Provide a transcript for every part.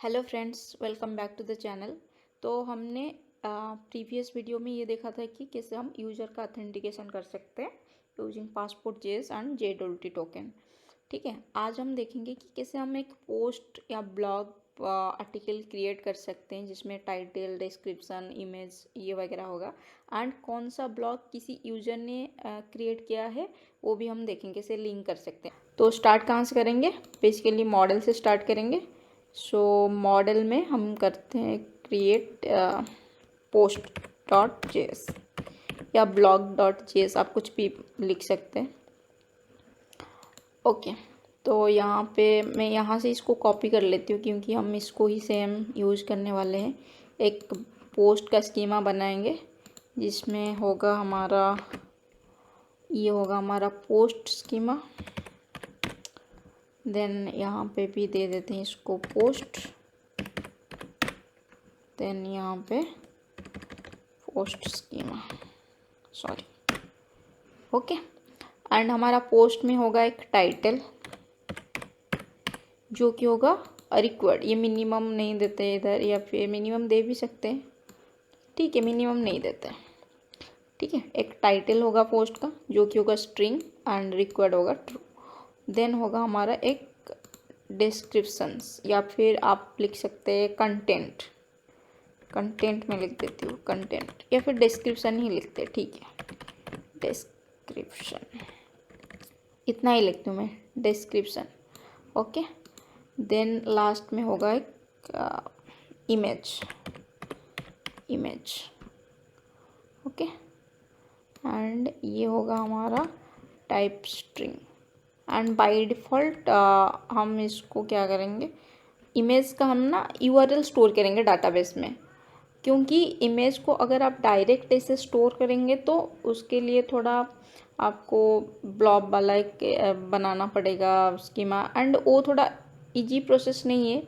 Hello friends, welcome back to the channel. तो हमने previous video में ये देखा था कि कैसे हम यूज़र का ऑथेंटिकेशन कर सकते हैं using passport JS and JWT token. ठीक है, आज हम देखेंगे कि कैसे हम एक पोस्ट या ब्लॉग आर्टिकल क्रिएट कर सकते हैं जिसमें टाइटल, डिस्क्रिप्शन, इमेज ये वगैरह होगा। एंड कौन सा ब्लॉग किसी यूज़र ने क्रिएट किया है वो भी हम देखेंगे, कैसे लिंक कर सकते हैं। तो स्टार्ट कहाँ से करेंगे? बेसिकली मॉडल से स्टार्ट करेंगे। सो मॉडल में हम करते हैं क्रिएट पोस्ट डॉट जेएस या ब्लॉग डॉट जेएस, आप कुछ भी लिख सकते हैं। ओके, तो यहाँ पे मैं यहाँ से इसको कॉपी कर लेती हूँ क्योंकि हम इसको ही सेम यूज़ करने वाले हैं। एक पोस्ट का स्कीमा बनाएंगे जिसमें होगा हमारा, ये होगा हमारा पोस्ट स्कीमा। देन यहाँ पे भी दे देते हैं इसको पोस्ट, देन यहाँ पे post schema, sorry. Okay, and हमारा पोस्ट में होगा एक टाइटल जो कि होगा रिक्वायर्ड। ये मिनिमम नहीं देते इधर, या फिर मिनिमम दे भी सकते हैं, ठीक है, मिनिमम नहीं देते। ठीक है, एक टाइटल होगा पोस्ट का जो कि होगा स्ट्रिंग एंड रिक्वायर्ड होगा ट्रू। देन होगा हमारा एक डिस्क्रिप्शंस, या फिर आप लिख सकते हैं कंटेंट। कंटेंट में लिख देती हूँ कंटेंट, या फिर डिस्क्रिप्शन ही लिखते हैं, ठीक है, डिस्क्रिप्शन, इतना ही लिखती हूँ मैं, डिस्क्रिप्शन। ओके, देन लास्ट में होगा एक इमेज, ओके, एंड ये होगा हमारा type string. And by default हम इसको क्या करेंगे, इमेज का हम ना URL स्टोर करेंगे डाटाबेस में, क्योंकि इमेज को अगर आप डायरेक्ट ऐसे स्टोर करेंगे तो उसके लिए थोड़ा आपको ब्लॉब वाला एक बनाना पड़ेगा स्कीमा, एंड वो थोड़ा इजी प्रोसेस नहीं है,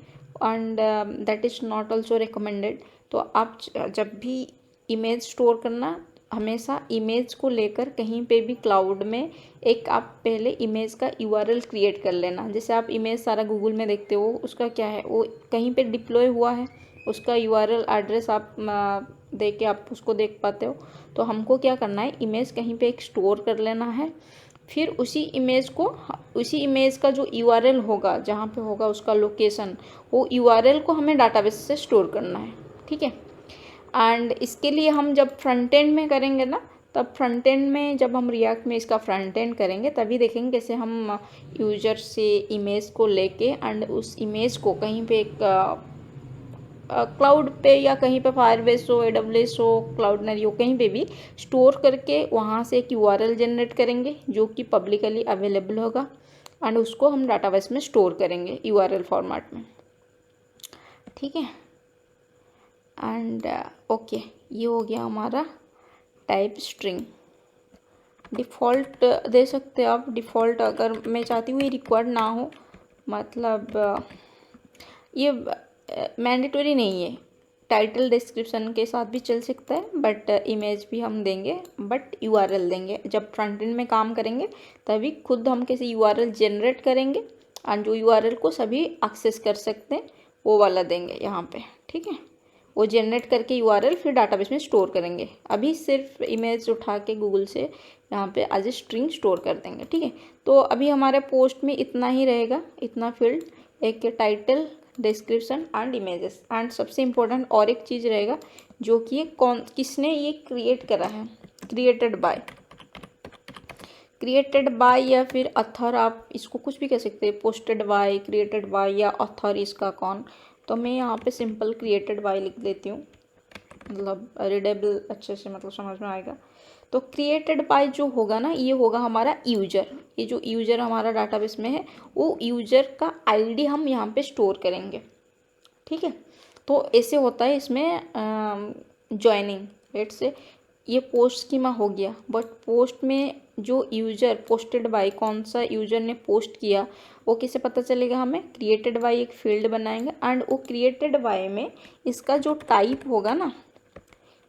and that is not also recommended. तो आप जब भी इमेज स्टोर करना, हमेशा इमेज को लेकर कहीं पे भी क्लाउड में एक आप पहले इमेज का URL क्रिएट कर लेना। जैसे आप इमेज सारा गूगल में देखते हो, उसका क्या है, वो कहीं पे डिप्लॉय हुआ है, उसका URL एड्रेस आप दे के आप उसको देख पाते हो। तो हमको क्या करना है, इमेज कहीं पे एक स्टोर कर लेना है, फिर उसी इमेज का जो URL होगा, जहाँ पे होगा उसका लोकेशन, वो URL को हमें डाटाबेस से स्टोर करना है। ठीक है, एंड इसके लिए हम जब फ्रंट एंड में करेंगे ना, तब फ्रंट एंड में जब हम रिएक्ट में इसका फ्रंट एंड करेंगे तभी देखेंगे कैसे हम यूजर से इमेज को लेके एंड उस इमेज को कहीं पे एक क्लाउड पे या कहीं पे फायरबेस हो, AWS हो, क्लाउडनरी हो, कहीं पे भी स्टोर करके वहाँ से एक URL जनरेट करेंगे जो कि पब्लिकली अवेलेबल होगा, एंड उसको हम डाटाबेस में स्टोर करेंगे URL फॉर्मेट में। ठीक है, एंड ओके, ये हो गया हमारा टाइप स्ट्रिंग। डिफ़ॉल्ट दे सकते हैं आप, डिफ़ॉल्ट अगर मैं चाहती हूँ ये रिक्वायर्ड ना हो, मतलब ये मैंडेटरी नहीं है, टाइटल डिस्क्रिप्शन के साथ भी चल सकता है, बट इमेज भी हम देंगे, बट URL देंगे। जब फ्रंट एंड में काम करेंगे तभी खुद हम किसी URL जनरेट करेंगे, और जो URL को सभी एक्सेस कर सकते हैं वो वाला देंगे यहाँ पे। ठीक है, वो जनरेट करके URL फिर डाटाबेस में स्टोर करेंगे। अभी सिर्फ इमेज उठा के गूगल से यहाँ पे एज ए स्ट्रिंग स्टोर कर देंगे। ठीक है, तो अभी हमारे पोस्ट में इतना ही रहेगा, इतना फील्ड, एक title, description and images, and सबसे इम्पोर्टेंट और एक चीज़ रहेगा जो कि किसने ये क्रिएट करा है, क्रिएटेड बाय या फिर अथर, आप इसको कुछ भी कह सकते हैं, पोस्टेड बाय, क्रिएटेड बाय या अथर इसका कौन। तो मैं यहाँ पे सिंपल क्रिएटेड बाय लिख देती हूँ, मतलब रीडेबल अच्छे से, मतलब समझ में आएगा। तो क्रिएटेड बाय जो होगा ना, ये होगा हमारा यूजर। ये जो यूजर हमारा डाटाबेस में है, वो यूजर का ID हम यहाँ पे स्टोर करेंगे। ठीक है, तो ऐसे होता है इसमें ज्वाइनिंग। लेट से ये पोस्ट स्कीमा हो गया, बट पोस्ट में जो यूजर पोस्टेड बाय, कौन सा यूजर ने पोस्ट किया वो कैसे पता चलेगा हमें, क्रिएटेड बाय एक फील्ड बनाएंगे, एंड वो क्रिएटेड बाय में इसका जो टाइप होगा ना,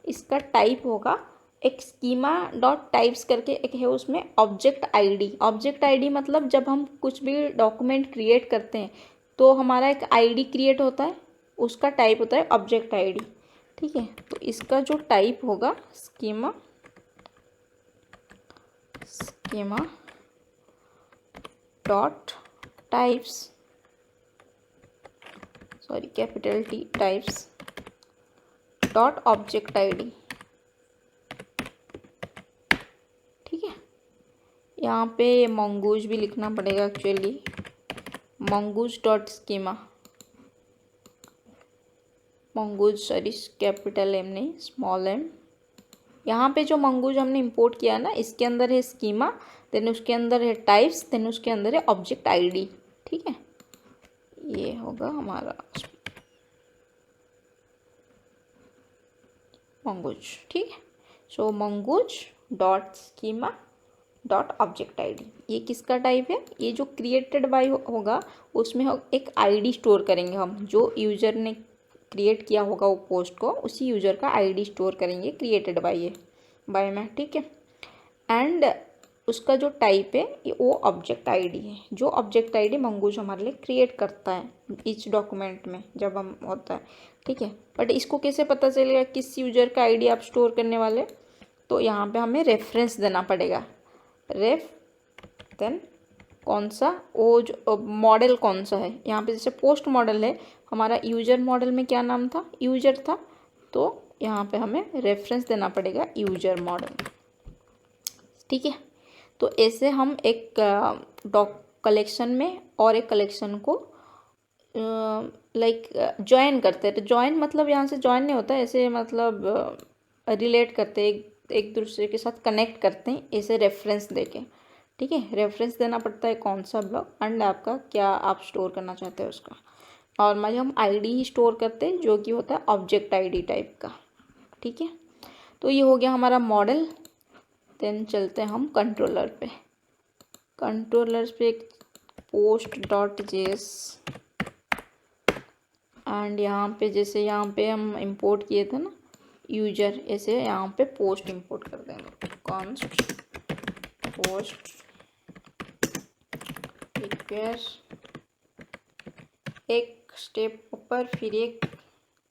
इसका टाइप होगा एक स्कीमा डॉट टाइप्स करके एक है, उसमें ऑब्जेक्ट आईडी मतलब जब हम कुछ भी डॉक्यूमेंट क्रिएट करते हैं तो हमारा एक ID क्रिएट होता है, उसका टाइप होता है ऑब्जेक्ट आईडी। ठीक है, तो इसका जो टाइप होगा schema dot types, sorry capital T types dot object ID. ठीक है, यहाँ पे मंगूज भी लिखना पड़ेगा actually, mongoose dot schema, mongoose sorry capital M नहीं स्मॉल m। यहाँ पे जो मंगूज हमने इंपोर्ट किया ना, इसके अंदर है स्कीमा, देन उसके अंदर है टाइप्स, देन उसके अंदर है ऑब्जेक्ट आईडी। ठीक है, ये होगा हमारा मंगूज। ठीक है, सो mongoose dot schema dot object ID, ये किसका टाइप है? ये जो क्रिएटेड बाय होगा उसमें हम एक आईडी स्टोर करेंगे, हम जो यूज़र ने क्रिएट किया होगा वो पोस्ट को, उसी यूज़र का आईडी स्टोर करेंगे क्रिएटेड बाय में। ठीक है, एंड उसका जो टाइप है वो ऑब्जेक्ट आईडी है, जो ऑब्जेक्ट आईडी मंगूज हमारे लिए क्रिएट करता है इस डॉक्यूमेंट में जब हम होता है। ठीक है, बट इसको कैसे पता चलेगा किस यूज़र का आईडी आप स्टोर करने वाले? तो यहाँ पे हमें रेफरेंस देना पड़ेगा, रेफ देन कौन सा वो जो मॉडल कौन सा है। यहाँ पे जैसे पोस्ट मॉडल है, हमारा यूज़र मॉडल में क्या नाम था? यूज़र था, तो यहाँ पे हमें रेफरेंस देना पड़ेगा यूज़र मॉडल। ठीक है, तो ऐसे हम एक कलेक्शन में और एक कलेक्शन को लाइक ज्वाइन करते हैं। तो ज्वाइन मतलब यहाँ से ज्वाइन नहीं होता, ऐसे मतलब रिलेट करते हैं, एक दूसरे के साथ कनेक्ट करते हैं ऐसे रेफरेंस देके। ठीक है, रेफरेंस देना पड़ता है कौन सा ब्लॉक एंड आपका क्या आप स्टोर करना चाहते हैं उसका। नॉर्मली हम आईडी ही स्टोर करते हैं जो कि होता है ऑब्जेक्ट आईडी टाइप का। ठीक है, तो ये हो गया हमारा मॉडल। देन चलते हैं हम कंट्रोलर पे। कंट्रोलर्स पे एक पोस्ट डॉट जेएस एंड यहाँ पे जैसे यहाँ पे हम इंपोर्ट किए थे ना यूजर, ऐसे यहाँ पे पोस्ट इंपोर्ट कर देंगे, कॉन्स्ट पोस्ट रिक्वेस्ट, एक स्टेप ऊपर, फिर एक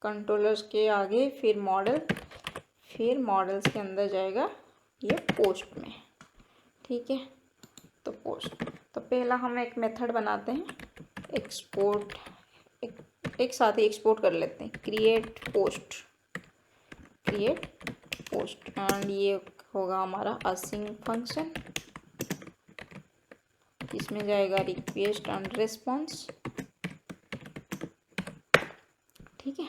कंट्रोलर्स के आगे, फिर मॉडल, फिर मॉडल्स के अंदर जाएगा ये पोस्ट में। ठीक है, तो पोस्ट, तो पहला हम एक मेथड बनाते हैं एक्सपोर्ट, एक साथ ही एक्सपोर्ट कर लेते हैं, क्रिएट पोस्ट एंड ये होगा हमारा असिंक फंक्शन, इसमें जाएगा रिक्वेस्ट एंड रिस्पॉन्स। ठीक है,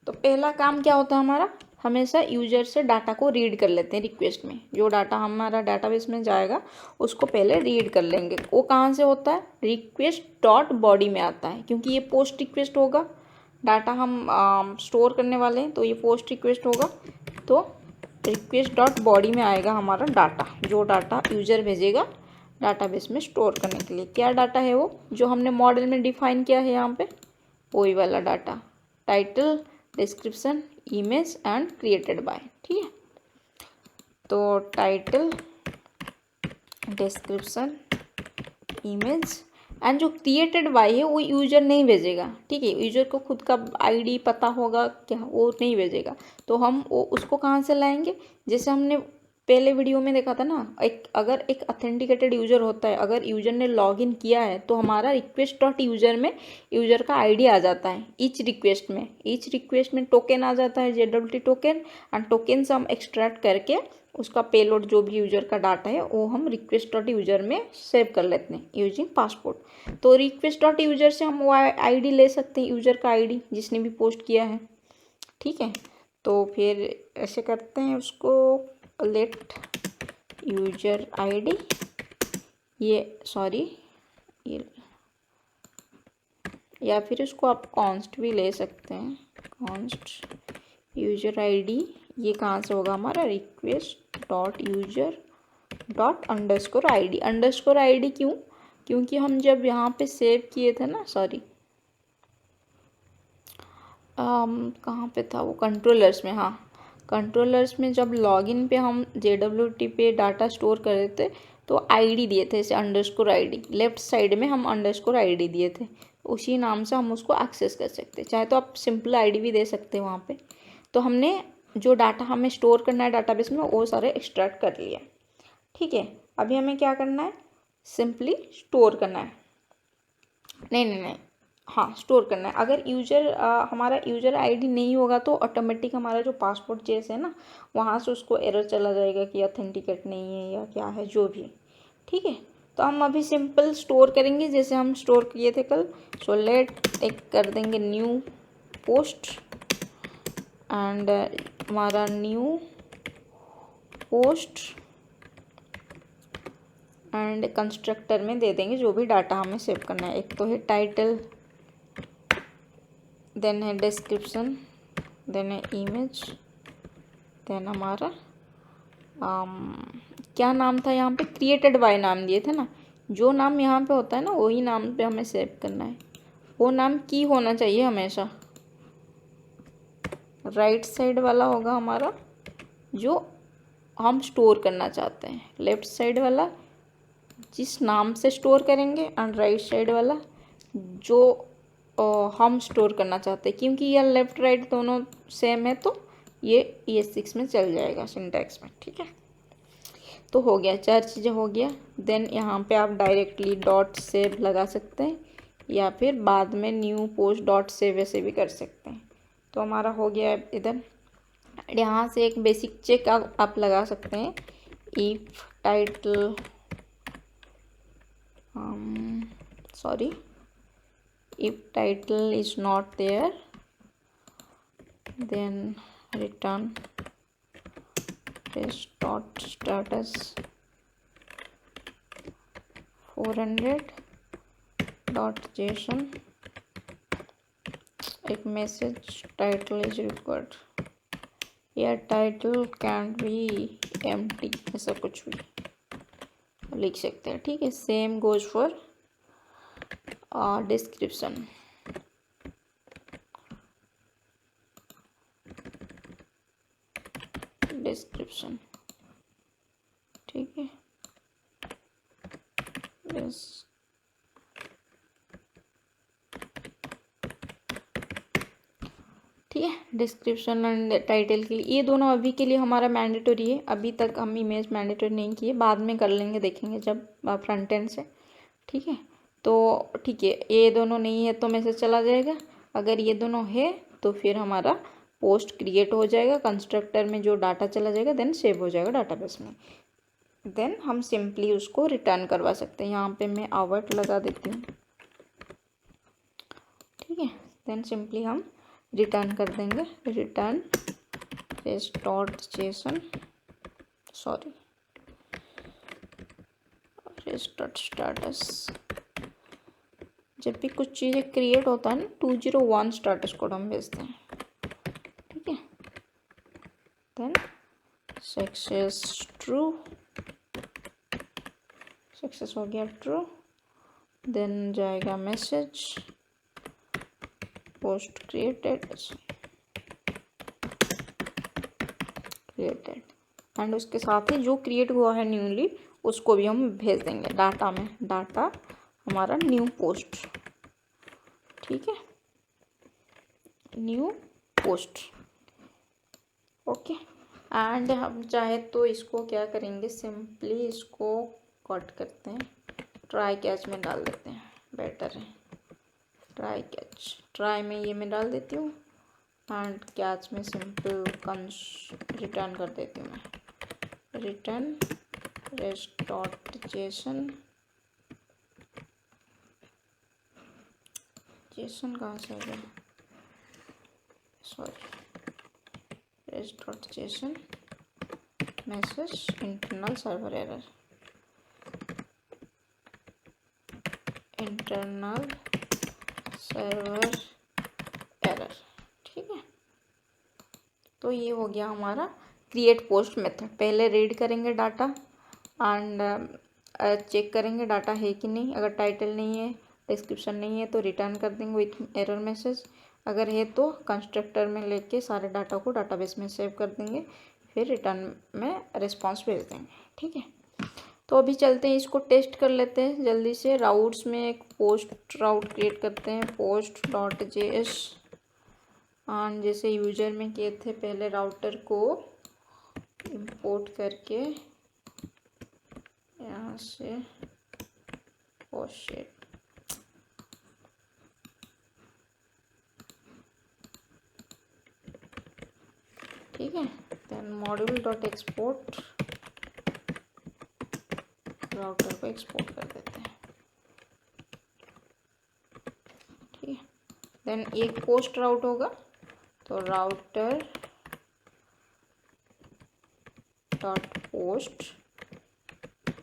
तो पहला काम क्या होता है हमारा, हमेशा यूजर से डाटा को रीड कर लेते हैं। रिक्वेस्ट में जो डाटा हमारा डाटाबेस में जाएगा उसको पहले रीड कर लेंगे। वो कहाँ से होता है? रिक्वेस्ट डॉट बॉडी में आता है, क्योंकि ये पोस्ट रिक्वेस्ट होगा, डाटा हम स्टोर करने वाले हैं, तो ये पोस्ट रिक्वेस्ट होगा। तो रिक्वेस्ट डॉट बॉडी में आएगा हमारा डाटा, जो डाटा यूजर भेजेगा डाटाबेस में स्टोर करने के लिए। क्या डाटा है वो? जो हमने मॉडल में डिफाइन किया है यहाँ पे, वही वाला data, title, description, image and created by. ठीक है, तो टाइटल, डिस्क्रिप्शन, इमेज एंड जो क्रिएटेड बाय है वो यूजर नहीं भेजेगा। ठीक है, यूजर को खुद का आईडी पता होगा क्या, वो नहीं भेजेगा। तो हम वो उसको कहाँ से लाएंगे? जैसे हमने पहले वीडियो में देखा था ना, अगर एक ऑथेंटिकेटेड यूज़र होता है, अगर यूज़र ने लॉगिन किया है तो हमारा रिक्वेस्ट डॉट यूज़र में यूज़र का आईडी आ जाता है। ईच रिक्वेस्ट में टोकन आ जाता है, JWT टोकन, एंड टोकन से हम एक्सट्रैक्ट करके उसका पेलोड जो भी यूज़र का डाटा है वो हम रिक्वेस्ट डॉट यूज़र में सेव कर लेते हैं यूजिंग पासपोर्ट। तो रिक्वेस्ट डॉट यूज़र से हम वो आईडी ले सकते हैं, यूज़र का आईडी जिसने भी पोस्ट किया है। ठीक है, तो फिर ऐसे करते हैं उसको, लेट यूजर आईडी, ये या फिर उसको आप कॉन्स्ट भी ले सकते हैं, कॉन्स्ट यूजर आईडी। ये कहाँ से होगा हमारा? Request dot user dot underscore ID क्यों? क्योंकि हम जब यहाँ पे सेव किए थे ना, कहाँ पे था वो, कंट्रोलर्स में, हाँ कंट्रोलर्स में जब लॉगिन पे हम JWT पे डाटा स्टोर कर रहे थे तो आईडी दिए थे, इसे अंडरस्कोर आईडी, लेफ्ट साइड में हम अंडरस्कोर आईडी दिए थे। उसी नाम से हम उसको एक्सेस कर सकते हैं। चाहे तो आप सिंपल आईडी भी दे सकते हैं वहाँ पे। तो हमने जो डाटा हमें स्टोर करना है डाटाबेस में वो सारे एक्सट्रैक्ट कर लिया। ठीक है, अभी हमें क्या करना है, सिंपली स्टोर करना है। नहीं, हाँ स्टोर करना है। अगर हमारा यूजर आईडी नहीं होगा तो ऑटोमेटिक हमारा जो पासपोर्ट चेस है ना, वहाँ से उसको एरर चला जाएगा कि ऑथेंटिकेट नहीं है या क्या है जो भी। ठीक है, तो हम अभी सिंपल स्टोर करेंगे जैसे हम स्टोर किए थे कल। सो लेट एक कर देंगे न्यू पोस्ट एंड हमारा न्यू पोस्ट एंड कंस्ट्रक्टर में दे देंगे जो भी डाटा हमें सेव करना है। एक तो है टाइटल, देन है डिस्क्रिप्शन, देन है इमेज, देन हमारा क्या नाम था यहाँ पे, क्रिएटेड बाय नाम दिए थे ना। जो नाम यहाँ पे होता है ना वही नाम पे हमें सेव करना है। वो नाम की होना चाहिए हमेशा, राइट साइड वाला होगा हमारा जो हम स्टोर करना चाहते हैं, लेफ्ट साइड वाला जिस नाम से स्टोर करेंगे एंड राइट साइड वाला जो हम स्टोर करना चाहते हैं। क्योंकि यह लेफ्ट राइट दोनों सेम है तो ये ES6 में चल जाएगा सिंटैक्स में। ठीक है, तो हो गया, 4 चीज़ें हो गया। देन यहाँ पे आप डायरेक्टली डॉट सेव लगा सकते हैं या फिर बाद में न्यू पोस्ट डॉट सेव ऐसे भी कर सकते हैं। तो हमारा हो गया इधर। यहाँ से एक बेसिक चेक आप लगा सकते हैं, if title if title is not there then return this dot status 400 dot json एक मैसेज टाइटल इज रिक्वायर्ड या टाइटल कैंट बी एम्प्टी, ऐसा कुछ भी लिख सकते हैं। ठीक है, सेम गोज फॉर डिस्क्रिप्शन। ठीक है, ठीक है, डिस्क्रिप्शन एंड टाइटल के लिए ये दोनों अभी के लिए हमारा मैंडेटरी है। अभी तक हम इमेज मैंडेटरी नहीं किए, बाद में कर लेंगे, देखेंगे जब फ्रंट एंड से। ठीक है, तो ठीक है, ये दोनों नहीं है तो मैसेज चला जाएगा। अगर ये दोनों है तो फिर हमारा पोस्ट क्रिएट हो जाएगा, कंस्ट्रक्टर में जो डाटा चला जाएगा, देन सेव हो जाएगा डाटाबेस में। देन हम सिंपली उसको रिटर्न करवा सकते हैं। यहाँ पे मैं आवट लगा देती हूँ। ठीक है, देन सिंपली हम रिटर्न कर देंगे, return dot JSON, sorry dot status. जब भी कुछ चीज़ें क्रिएट होता है ना 201 स्टाटस कोड हम भेजते हैं। ठीक है, देन सक्सेस ट्रू, सक्सेस हो गया ट्रू। देन जाएगा मैसेज पोस्ट क्रिएटेड एंड उसके साथ ही जो क्रिएट हुआ है न्यूली उसको भी हम भेज देंगे डाटा में, डाटा हमारा न्यू पोस्ट। ठीक है, न्यू पोस्ट। ओके, एंड हम चाहे तो इसको क्या करेंगे, सिंपली इसको कट करते हैं, ट्राई कैच में डाल देते हैं, बेटर है ट्राई कैच। ट्राई में ये मैं डाल देती हूँ एंड कैच में सिंपल रिटर्न कर देती हूँ मैं, return rest dot JSON. Jason कहाँ से आ गया, sorry, rest dot JSON message internal server error, internal server error. ठीक है, तो ये हो गया हमारा क्रिएट पोस्ट मेथड। पहले रीड करेंगे डाटा एंड चेक करेंगे डाटा है कि नहीं। अगर टाइटल नहीं है, डिस्क्रिप्शन नहीं है तो रिटर्न कर देंगे विथ एरर मैसेज। अगर है तो कंस्ट्रक्टर में लेके सारे डाटा को डाटाबेस में सेव कर देंगे, फिर रिटर्न में रिस्पॉन्स भेज देंगे। ठीक है, तो अभी चलते हैं, इसको टेस्ट कर लेते हैं जल्दी से। राउट्स में एक पोस्ट राउट क्रिएट करते हैं, post.js। और जैसे यूजर में किए थे पहले, राउटर को इंपोर्ट करके यहाँ से पोस्ट, ठीक है। Then module dot export, router को एक्सपोर्ट कर देते हैं, ठीक है। देन एक पोस्ट राउट होगा, तो राउटर डॉट पोस्ट,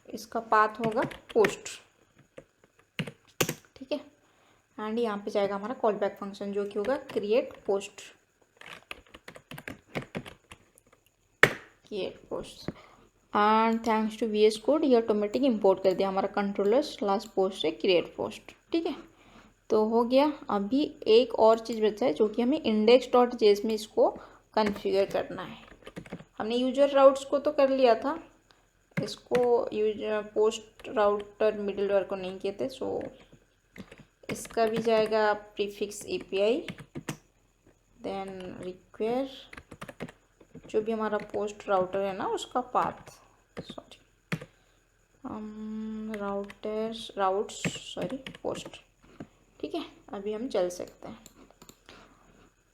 इसका पाथ होगा पोस्ट, ठीक है। एंड यहाँ पे जाएगा हमारा कॉल बैक फंक्शन जो कि होगा create post, and thanks to VS code ये ऑटोमेटिक इंपोर्ट कर दिया हमारा कंट्रोलर स्लैश पोस्ट से क्रिएट पोस्ट, ठीक है। तो हो गया। अभी एक और चीज़ बचा है जो कि हमें index.js में इसको कॉन्फ़िगर करना है। हमने यूजर राउट्स को तो कर लिया था, इसको यूजर पोस्ट राउटर मिडलवेयर को नहीं किए थे, सो इसका भी जाएगा प्रीफिक्स API, देन रिक्वायर जो भी हमारा पोस्ट राउटर है ना उसका पाथ, सॉरी पोस्ट, ठीक है। अभी हम चल सकते हैं।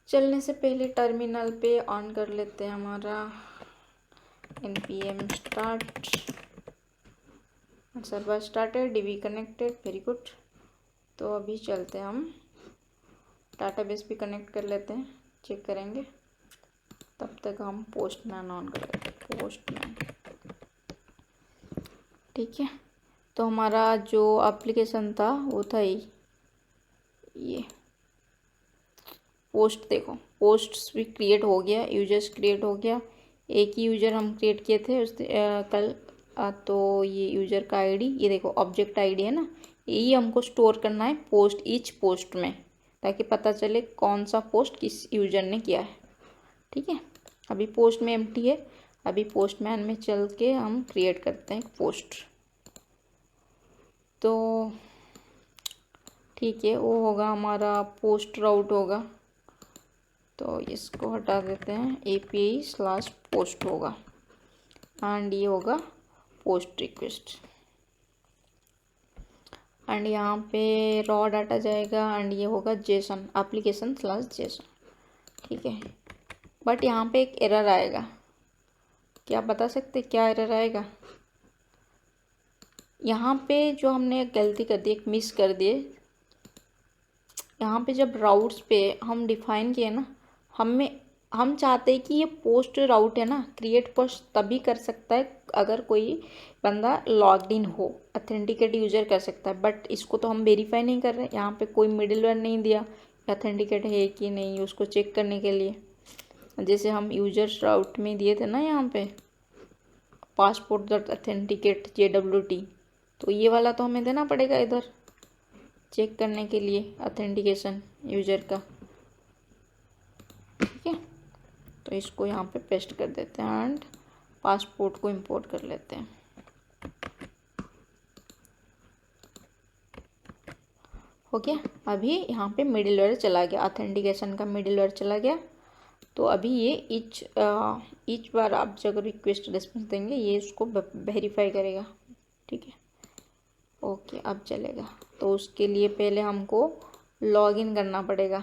चलने से पहले टर्मिनल पे ऑन कर लेते हैं हमारा npm start, server started, DB connected, very good. तो अभी चलते हैं, हम डाटाबेस भी कनेक्ट कर लेते हैं, चेक करेंगे। तब तक हम पोस्टमैन ऑन कर लेते हैं, पोस्टमैन, ठीक है। तो हमारा जो एप्लीकेशन था वो था ये पोस्ट। देखो पोस्ट्स भी क्रिएट हो गया, यूजर्स क्रिएट हो गया। एक ही यूज़र हम क्रिएट किए थे कल, तो ये यूज़र का आईडी, ये देखो ऑब्जेक्ट आईडी है ना, यही हमको स्टोर करना है पोस्ट ईच पोस्ट में, ताकि पता चले कौन सा पोस्ट किस यूज़र ने किया है, ठीक है। अभी पोस्ट में एम्प्टी है, अभी पोस्टमैन में चल के हम क्रिएट करते हैं पोस्ट। तो ठीक है, वो होगा हमारा पोस्ट राउट होगा, तो इसको हटा देते हैं, API/पोस्ट होगा, एंड ये होगा पोस्ट रिक्वेस्ट, एंड यहाँ पे रॉ डाटा जाएगा, एंड ये होगा JSON, application/JSON, ठीक है। बट यहाँ पे एक एरर आएगा, क्या बता सकते क्या एरर आएगा? यहाँ पे जो हमने गलती कर दी, एक मिस कर दिए, यहाँ पे जब राउट्स पे हम डिफाइन किए ना, हम चाहते हैं कि ये पोस्ट राउट है ना, क्रिएट पोस्ट तभी कर सकता है अगर कोई बंदा लॉग्ड इन हो, ऑथेंटिकेट यूजर कर सकता है। बट इसको तो हम वेरीफाई नहीं कर रहे, यहाँ पे कोई मिडिलवेयर नहीं दिया ऑथेंटिकेट है कि नहीं उसको चेक करने के लिए। जैसे हम यूजर राउट में दिए थे ना यहाँ पे passport.authenticate JWT, तो ये वाला तो हमें देना पड़ेगा इधर चेक करने के लिए ऑथेंटिकेशन यूजर का, ठीक है। तो इसको यहाँ पे पेस्ट कर देते हैं एंड पासपोर्ट को इंपोर्ट कर लेते हैं। हो गया। अभी यहाँ पे मिडिलवेयर चला गया, ऑथेंटिकेशन का मिडिलवेयर चला गया। तो अभी ये ईच बार आप जब रिक्वेस्ट रिस्पॉन्स देंगे ये उसको वेरीफाई करेगा, ठीक है। ओके, अब चलेगा। तो उसके लिए पहले हमको लॉगिन करना पड़ेगा,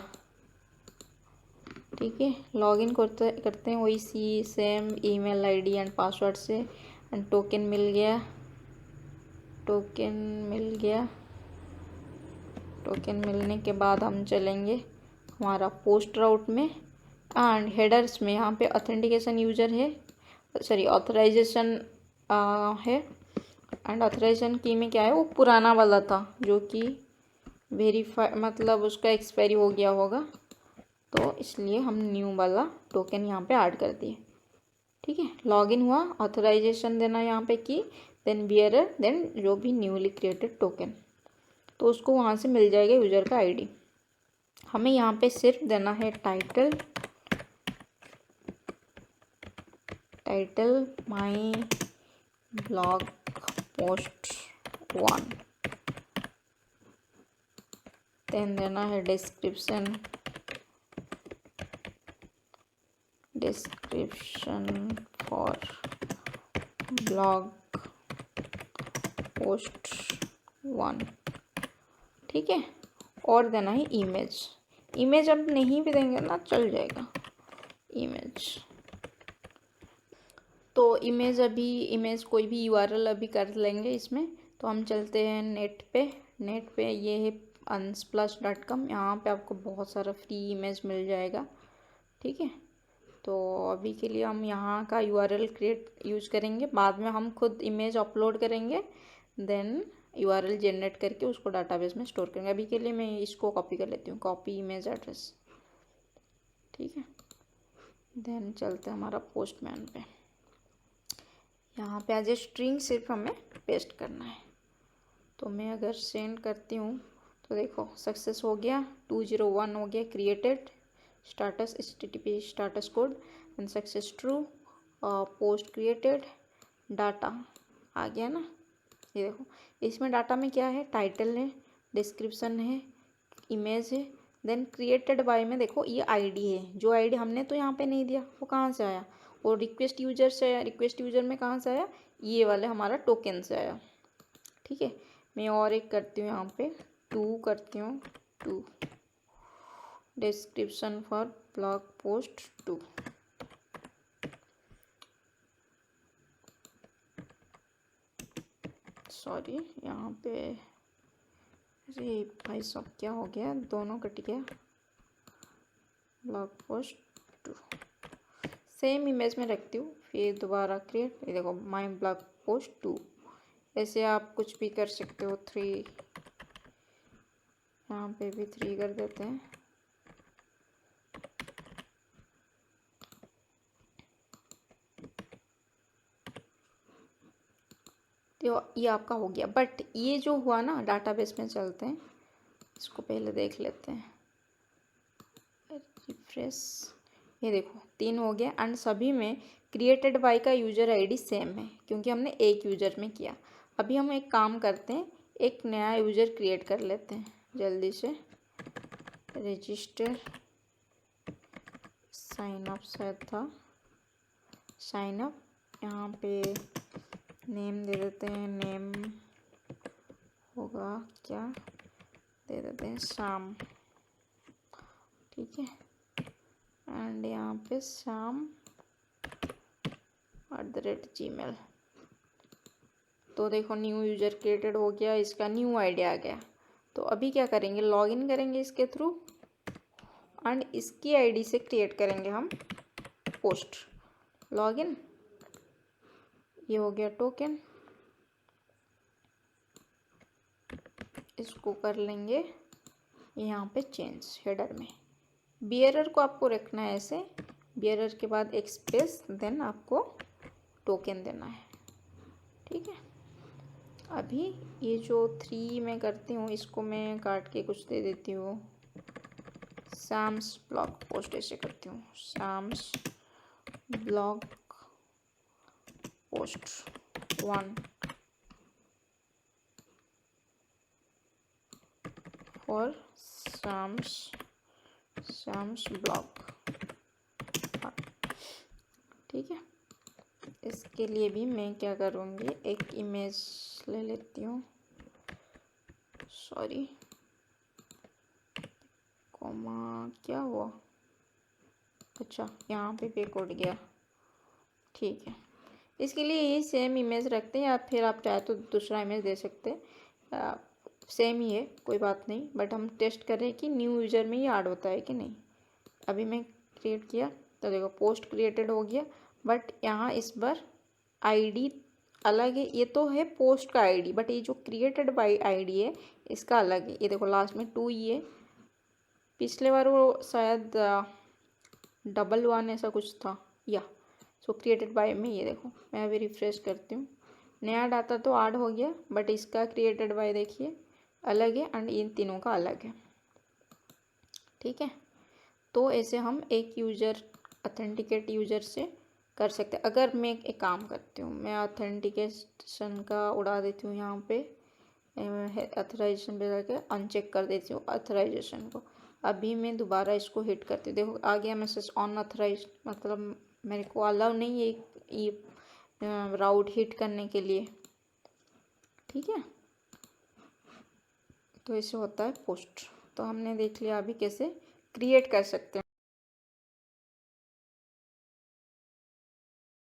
ठीक है। लॉगिन करते हैं वही same email ID and password से, एंड टोकन मिल गया, टोकन मिलने के बाद हम चलेंगे हमारा पोस्ट राउट में, एंड हेडर्स में यहाँ पे ऑथेंटिकेशन यूजर है, सॉरी ऑथराइजेशन है, एंड ऑथराइजेशन की में क्या है, वो पुराना वाला था जो कि वेरीफाई मतलब उसका एक्सपायरी हो गया होगा, तो इसलिए हम न्यू वाला टोकन यहाँ पे ऐड कर दिए, ठीक है। लॉगिन हुआ, ऑथराइजेशन देना यहाँ पे की, देन बियरर, देन जो भी न्यूली क्रिएटेड टोकन, तो उसको वहाँ से मिल जाएगा यूज़र का आईडी। हमें यहाँ पे सिर्फ देना है title my blog post 1, then देना है डिस्क्रिप्शन फॉर ब्लॉग पोस्ट 1, ठीक है। और देना है इमेज अब नहीं भी देंगे ना चल जाएगा इमेज। तो इमेज कोई भी URL अभी कर लेंगे इसमें। तो हम चलते हैं नेट पे ये है unsplash.com। यहाँ पे आपको बहुत सारा फ्री इमेज मिल जाएगा, ठीक है। तो अभी के लिए हम यहाँ का URL यूज करेंगे, बाद में हम खुद इमेज अपलोड करेंगे, देन URL जनरेट करके उसको डाटाबेस में स्टोर करेंगे। अभी के लिए मैं इसको कॉपी कर लेती हूँ, कॉपी इमेज एड्रेस, ठीक है। देन चलते हैं हमारा पोस्टमैन पे। यहाँ पे एज ए स्ट्रिंग सिर्फ हमें पेस्ट करना है। तो मैं अगर सेंड करती हूँ तो देखो सक्सेस हो गया, 201 हो गया created, status HTTP status code and success true, post created, data आ गया ना। ये देखो इसमें डाटा में क्या है, टाइटल है, डिस्क्रिप्शन है, इमेज है, देन क्रिएटेड बाय में देखो ये आईडी है। जो आईडी हमने तो यहाँ पे नहीं दिया वो कहाँ से आया, और रिक्वेस्ट यूजर से आया। रिक्वेस्ट यूजर में कहाँ से आया, ये वाले हमारा टोकन से आया, ठीक है। मैं और एक करती हूँ यहाँ पे 2 करती हूँ, 2 description for blog post 2, sorry यहाँ पे अरे भाई साहब क्या हो गया, दोनों कट गया। ब्लॉग पोस्ट 2 सेम इमेज में रखती हूँ, फिर दोबारा क्रिएट, ये देखो माई ब्लॉग पोस्ट 2। ऐसे आप कुछ भी कर सकते हो। 3 यहाँ पे भी 3 कर देते हैं। तो ये आपका हो गया, बट ये जो हुआ ना डाटाबेस में चलते हैं, इसको पहले देख लेते हैं, रिफ्रेश। ये देखो 3 हो गया एंड सभी में क्रिएटेड बाय का यूजर आईडी सेम है क्योंकि हमने एक यूजर में किया। अभी हम एक काम करते हैं, एक नया यूजर क्रिएट कर लेते हैं जल्दी से। रजिस्टर साइन अप शायद था, साइन अप। यहाँ पे नेम दे देते हैं, नेम होगा क्या, दे देते हैं शाम, ठीक है। एंड यहाँ पे शाम @gmail। तो देखो न्यू यूजर क्रिएटेड हो गया, इसका न्यू आईडी आ गया। तो अभी क्या करेंगे, लॉगिन करेंगे इसके थ्रू एंड इसकी आईडी से क्रिएट करेंगे हम पोस्ट। लॉगिन, ये हो गया टोकन, इसको कर लेंगे यहाँ पे चेंज हेडर में। बियरर को आपको रखना है ऐसे, बियरर के बाद एक स्पेस, देन आपको टोकन देना है, ठीक है। अभी ये जो 3 मैं करती हूँ इसको मैं काट के कुछ दे देती हूँ, शाम्स ब्लॉग पोस्ट ऐसे करती हूँ, शाम्स ब्लॉग पोस्ट 1 और शाम्स ब्लॉग, ठीक है। इसके लिए भी मैं क्या करूँगी, एक इमेज ले लेती हूँ, सॉरी कोमा क्या हुआ, अच्छा यहाँ पे पेक उठ गया, ठीक है। इसके लिए यही सेम इमेज रखते हैं, या फिर आप चाहे तो दूसरा इमेज दे सकते हैं, सेम ही है कोई बात नहीं, बट हम टेस्ट कर रहे हैं कि न्यू यूज़र में ही ऐड होता है कि नहीं। अभी मैं क्रिएट किया तो देखो पोस्ट क्रिएटेड हो गया, बट यहाँ इस बार आईडी अलग है। ये तो है पोस्ट का आईडी, बट ये जो क्रिएटेड बाय आईडी है इसका अलग है। ये देखो लास्ट में 2 ही है, पिछले बार वो शायद 11 ऐसा कुछ था, या सो क्रिएटेड बाय में। ये देखो मैं अभी रिफ्रेश करती हूँ, नया डाटा तो ऐड हो गया, बट इसका क्रिएटेड बाय देखिए अलग है एंड इन तीनों का अलग है, ठीक है। तो ऐसे हम एक यूज़र ऑथेंटिकेट यूज़र से कर सकते हैं। अगर मैं एक काम करती हूँ, मैं ऑथेंटिकेशन का उड़ा देती हूँ यहाँ पे, ऑथराइजेशन पे जाके अनचेक कर देती हूँ ऑथराइजेशन को। अभी मैं दोबारा इसको हिट करती हूँ, देखो आ गया मैसेज अनऑथराइज्ड, मतलब मेरे को अलाउ नहीं है ये राउट हिट करने के लिए। ठीक है, तो ऐसे होता है पोस्ट। तो हमने देख लिया अभी कैसे क्रिएट कर सकते हैं।